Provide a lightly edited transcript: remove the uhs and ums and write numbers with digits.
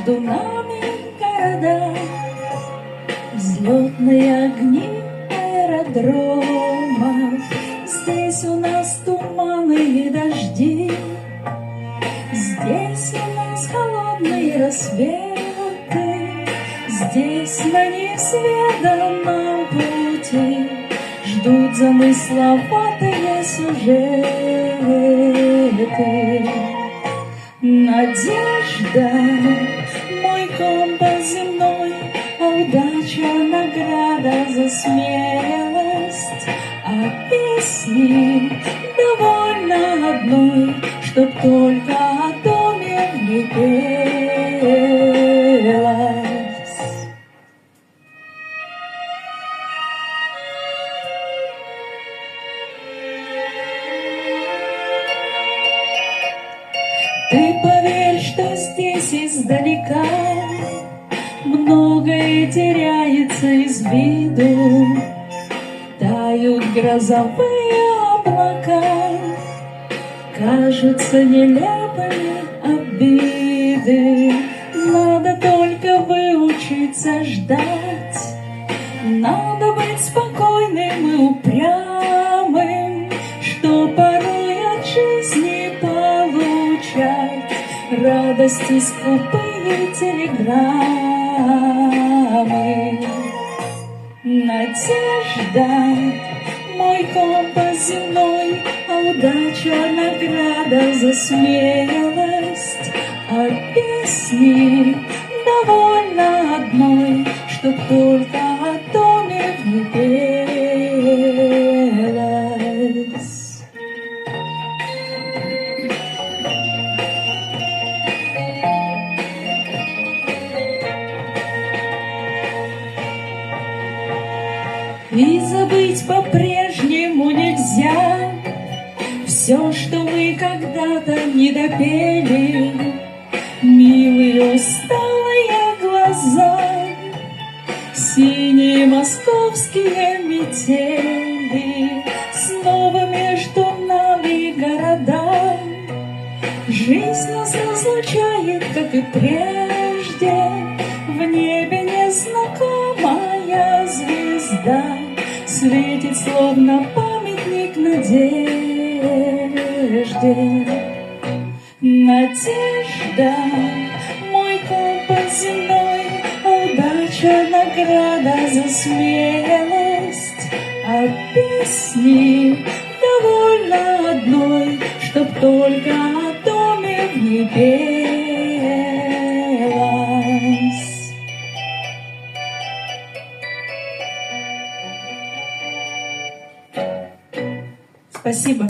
между нами города, взлетные огни аэродромов. Здесь у нас туманы и дожди, здесь у нас холодные рассветы, здесь на неизведанном пути ждут замысловатые сюжеты. Надежда, мой компас земной, а удача — награда за смелость. А песни довольно одной, чтоб только о доме не пелось. Ты поверь, что здесь издалека многое теряется из виду, тают грозовые облака, кажутся нелепыми обиды. Надо только выучиться ждать, надо быть спокойным и упрямым, что порой от жизни получать радости скупые телеграммы. Надежда, мой компас земной, а удача — награда за смелость. А песни довольно одной, чтоб только о доме не пелось. И забыть по-прежнему нельзя все, что мы когда-то не допели. Милые усталые глаза, синие московские метели, снова между нами города. Жизнь нас разлучает, как и прежде, в небе незнакомая звезда светит, словно памятник надежде. Надежда, мой компас земной, а удача — награда за смелость. А песни довольно одной, чтоб только о доме не пелось. Спасибо.